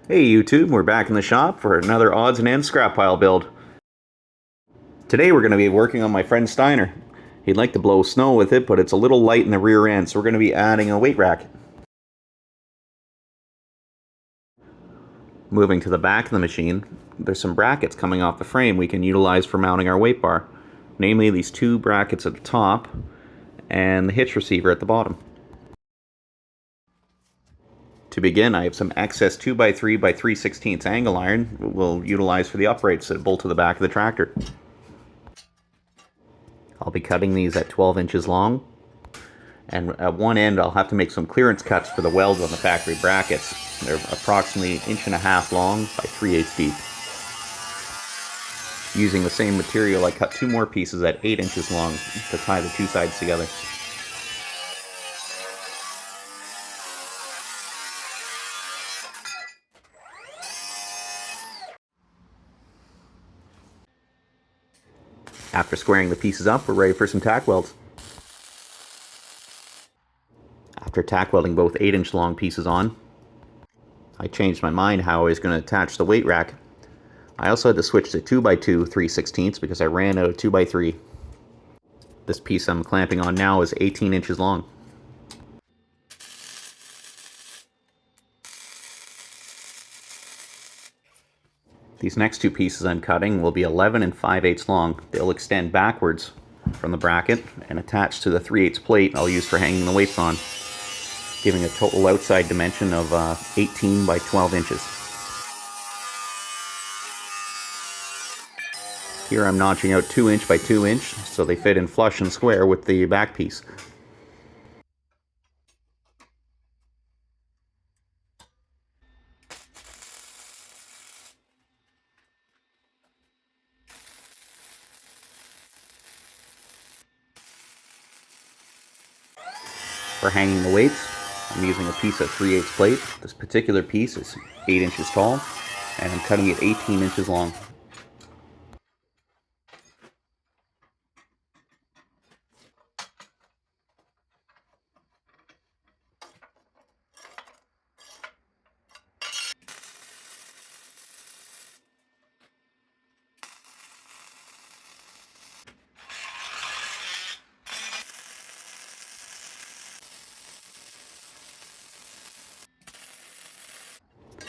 Hey YouTube, we're back in the shop for another odds and ends scrap pile build. Today we're going to be working on my friend Steiner. He'd like to blow snow with it, but it's a little light in the rear end, so we're going to be adding a weight rack. Moving to the back of the machine, there's some brackets coming off the frame we can utilize for mounting our weight bar. Namely these two brackets at the top and the hitch receiver at the bottom. To begin, I have some excess 2x3 by 3/16 angle iron we'll utilize for the uprights that bolt to the back of the tractor. I'll be cutting these at 12 inches long, and at one end I'll have to make some clearance cuts for the welds on the factory brackets. They're approximately 1.5 inches long by 3/8 deep. Using the same material, I cut two more pieces at 8 inches long to tie the two sides together. After squaring the pieces up, we're ready for some tack welds. After tack welding both 8-inch long pieces on, I changed my mind how I was going to attach the weight rack. I also had to switch to 2x2 3/16 because I ran out of 2x3. This piece I'm clamping on now is 18 inches long. These next two pieces I'm cutting will be 11 and 5/8 long. They'll extend backwards from the bracket and attach to the 3/8 plate I'll use for hanging the weights on, giving a total outside dimension of 18 by 12 inches. Here I'm notching out 2-inch by 2-inch so they fit in flush and square with the back piece. For hanging the weights, I'm using a piece of 3/8 plate. This particular piece is 8 inches tall, and I'm cutting it 18 inches long.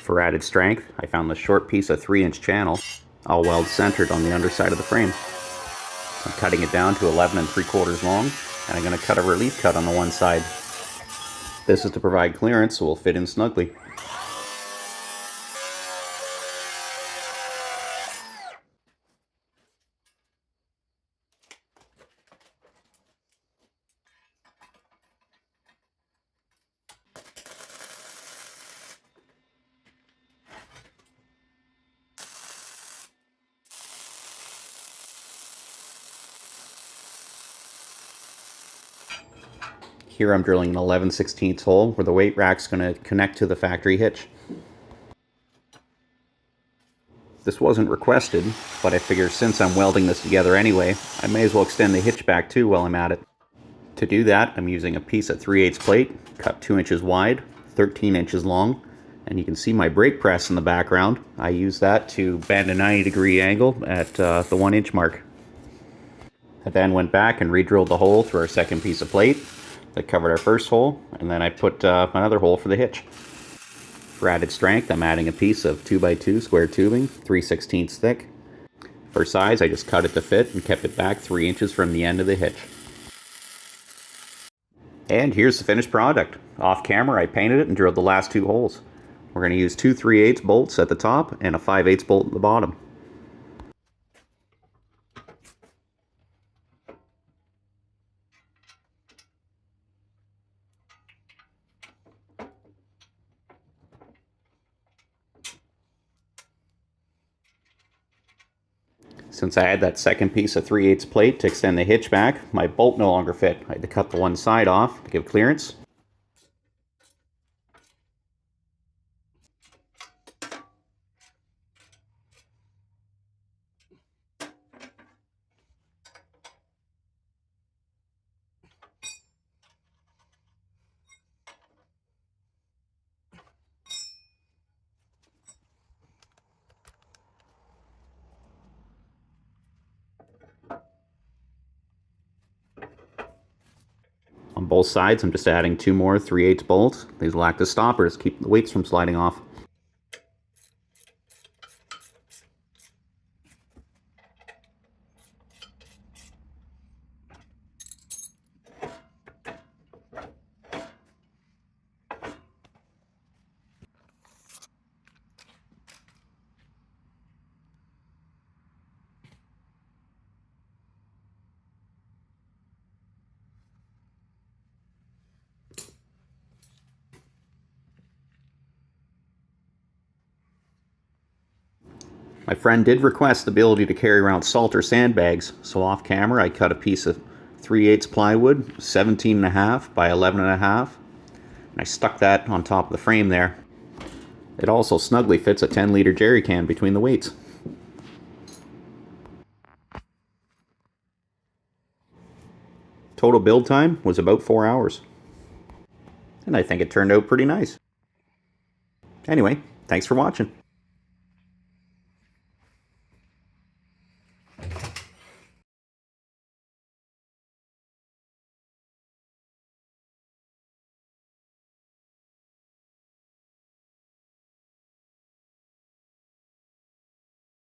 For added strength, I found this short piece of 3-inch channel. I'll weld centered on the underside of the frame. I'm cutting it down to 11 3/4 long, and I'm going to cut a relief cut on the one side. This is to provide clearance so it will fit in snugly. Here I'm drilling an 11/16 hole where the weight rack's going to connect to the factory hitch. This wasn't requested, but I figure since I'm welding this together anyway, I may as well extend the hitch back too while I'm at it. To do that, I'm using a piece of 3/8 plate, cut 2 inches wide, 13 inches long, and you can see my brake press in the background. I use that to bend a 90-degree angle at the 1-inch mark. I then went back and re-drilled the hole through our second piece of plate that covered our first hole, and then I put another hole for the hitch. For added strength, I'm adding a piece of 2x2 square tubing, 3/16 thick. For size, I just cut it to fit and kept it back 3 inches from the end of the hitch. And here's the finished product. Off camera, I painted it and drilled the last two holes. We're going to use two 3/8 bolts at the top and a 5/8 bolt at the bottom. Since I had that second piece of 3/8 plate to extend the hitch back, my bolt no longer fit. I had to cut the one side off to give clearance. both sides, I'm just adding 2 more 3/8 bolts. These will act as stoppers, keep the weights from sliding off. My friend did request the ability to carry around salt or sandbags, so off camera I cut a piece of 3/8 plywood, 17.5 by 11.5, and I stuck that on top of the frame there. It also snugly fits a 10-liter jerry can between the weights. Total build time was about 4 hours. And I think it turned out pretty nice. Anyway, thanks for watching.